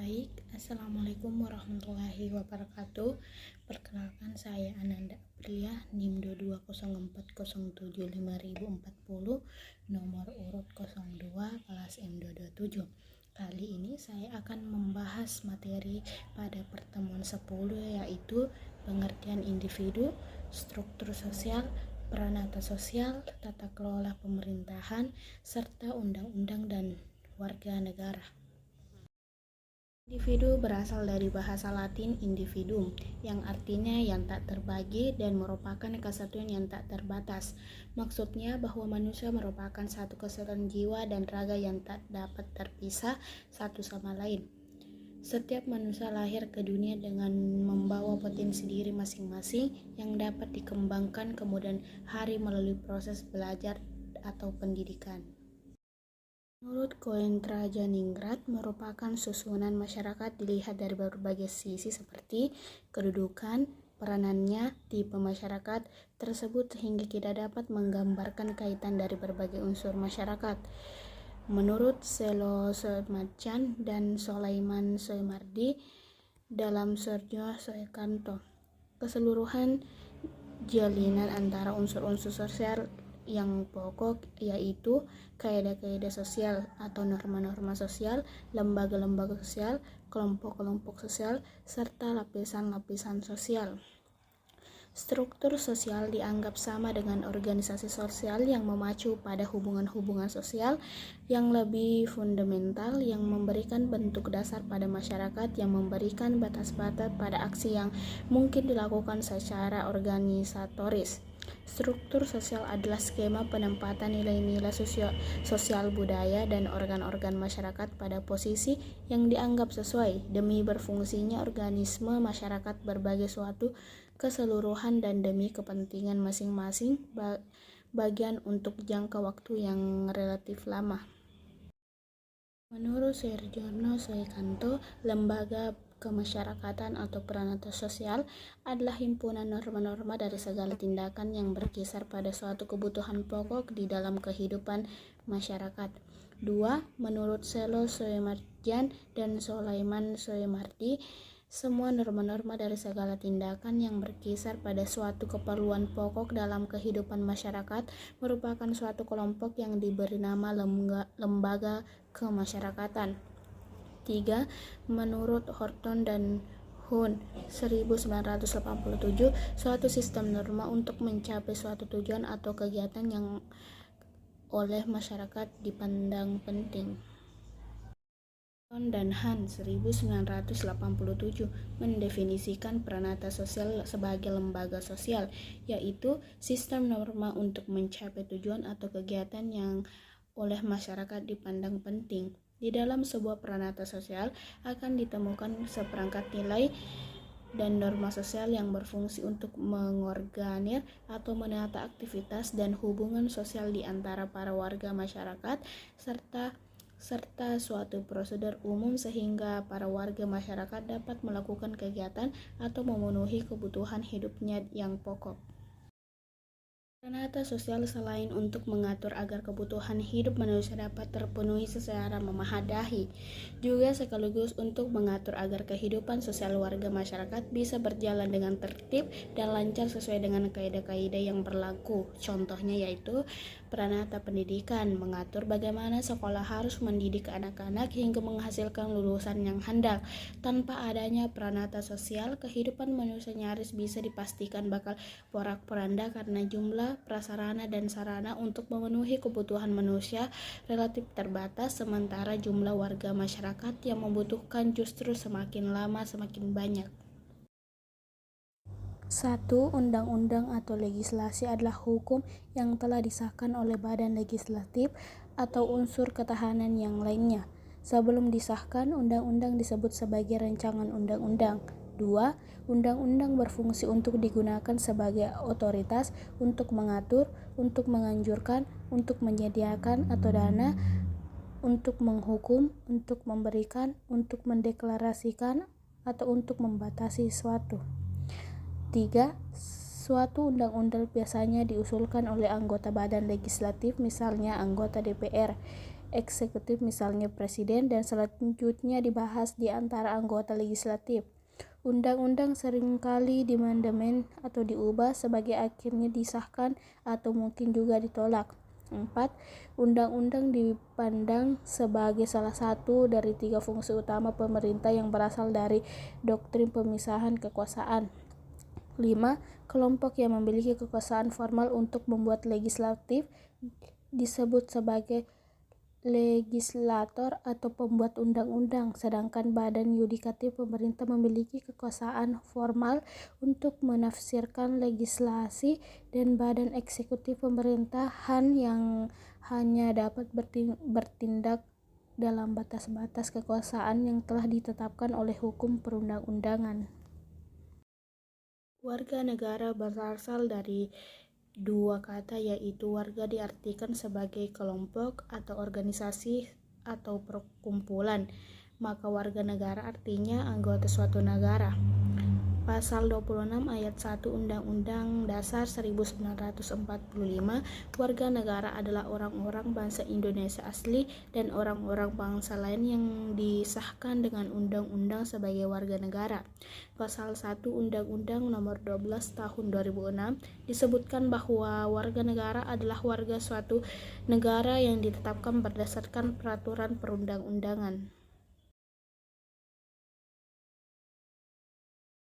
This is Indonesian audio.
Baik, Assalamualaikum warahmatullahi wabarakatuh. Perkenalkan, saya Ananda Aprilia, NIM 220407540, nomor urut 02, kelas M227. Kali ini saya akan membahas materi pada pertemuan 10, yaitu pengertian individu, struktur sosial, peranata sosial, tata kelola pemerintahan, serta undang-undang dan warga negara. Individu berasal dari bahasa Latin individuum, yang artinya yang tak terbagi dan merupakan kesatuan yang tak terbatas. Maksudnya bahwa manusia merupakan satu kesatuan jiwa dan raga yang tak dapat terpisah satu sama lain. Setiap manusia lahir ke dunia dengan membawa potensi diri masing-masing yang dapat dikembangkan kemudian hari melalui proses belajar atau pendidikan. Menurut Koentrajaningrat, merupakan susunan masyarakat dilihat dari berbagai sisi seperti kedudukan, peranannya, tipe masyarakat tersebut sehingga kita dapat menggambarkan kaitan dari berbagai unsur masyarakat. Menurut Selo Soemarjan dan Sulaiman Soemardi dalam Sergio Soekanto, keseluruhan jalinan antara unsur-unsur sosial yang pokok yaitu kaidah-kaidah sosial atau norma-norma sosial, lembaga-lembaga sosial, kelompok-kelompok sosial, serta lapisan-lapisan sosial. Struktur sosial dianggap sama dengan organisasi sosial yang memacu pada hubungan-hubungan sosial yang lebih fundamental, yang memberikan bentuk dasar pada masyarakat, yang memberikan batas-batas pada aksi yang mungkin dilakukan secara organisatoris. Struktur sosial adalah skema penempatan nilai-nilai sosial budaya dan organ-organ masyarakat pada posisi yang dianggap sesuai demi berfungsinya organisme masyarakat berbagai suatu keseluruhan dan demi kepentingan masing-masing bagian untuk jangka waktu yang relatif lama. Menurut Sergio Soekanto, lembaga kemasyarakatan atau peranata sosial adalah himpunan norma-norma dari segala tindakan yang berkisar pada suatu kebutuhan pokok di dalam kehidupan masyarakat. 2. Menurut Selo Soemarjan dan Sulaiman Soemardi, semua norma-norma dari segala tindakan yang berkisar pada suatu keperluan pokok dalam kehidupan masyarakat merupakan suatu kelompok yang diberi nama lembaga kemasyarakatan. 3. Menurut Horton dan Hun 1987, suatu sistem norma untuk mencapai suatu tujuan atau kegiatan yang oleh masyarakat dipandang penting. Dan Han 1987 mendefinisikan peranata sosial sebagai lembaga sosial, yaitu sistem norma untuk mencapai tujuan atau kegiatan yang oleh masyarakat dipandang penting. Di dalam sebuah peranata sosial akan ditemukan seperangkat nilai dan norma sosial yang berfungsi untuk mengorganir atau menata aktivitas dan hubungan sosial di antara para warga masyarakat serta suatu prosedur umum sehingga para warga masyarakat dapat melakukan kegiatan atau memenuhi kebutuhan hidupnya yang pokok. Peranata sosial selain untuk mengatur agar kebutuhan hidup manusia dapat terpenuhi secara memadai, juga sekaligus untuk mengatur agar kehidupan sosial warga masyarakat bisa berjalan dengan tertib dan lancar sesuai dengan kaidah-kaidah yang berlaku. Contohnya yaitu peranata pendidikan, mengatur bagaimana sekolah harus mendidik anak-anak hingga menghasilkan lulusan yang handal. Tanpa adanya peranata sosial, kehidupan manusia nyaris bisa dipastikan bakal porak-poranda karena jumlah prasarana dan sarana untuk memenuhi kebutuhan manusia relatif terbatas, sementara jumlah warga masyarakat yang membutuhkan justru semakin lama semakin banyak. 1. Undang-undang atau legislasi adalah hukum yang telah disahkan oleh badan legislatif atau unsur ketahanan yang lainnya. Sebelum disahkan, undang-undang disebut sebagai rancangan undang-undang. 2. Undang-undang berfungsi untuk digunakan sebagai otoritas untuk mengatur, untuk menganjurkan, untuk menyediakan atau dana, untuk menghukum, untuk memberikan, untuk mendeklarasikan, atau untuk membatasi suatu. 3. Suatu undang-undang biasanya diusulkan oleh anggota badan legislatif, misalnya anggota DPR, eksekutif misalnya presiden dan selanjutnya dibahas di antara anggota legislatif. Undang-undang seringkali diamandemen atau diubah sebagai akhirnya disahkan atau mungkin juga ditolak. 4. Undang-undang dipandang sebagai salah satu dari 3 fungsi utama pemerintah yang berasal dari doktrin pemisahan kekuasaan. 5. Kelompok yang memiliki kekuasaan formal untuk membuat legislatif disebut sebagai legislator atau pembuat undang-undang, sedangkan badan yudikatif pemerintah memiliki kekuasaan formal untuk menafsirkan legislasi, dan badan eksekutif pemerintahan yang hanya dapat bertindak dalam batas-batas kekuasaan yang telah ditetapkan oleh hukum perundang-undangan. Warga negara berasal dari dua kata, yaitu warga diartikan sebagai kelompok atau organisasi atau perkumpulan, maka warga negara artinya anggota suatu negara. Pasal 26 ayat 1 Undang-Undang Dasar 1945, warga negara adalah orang-orang bangsa Indonesia asli dan orang-orang bangsa lain yang disahkan dengan undang-undang sebagai warga negara. Pasal 1 Undang-Undang Nomor 12 Tahun 2006 disebutkan bahwa warga negara adalah warga suatu negara yang ditetapkan berdasarkan peraturan perundang-undangan.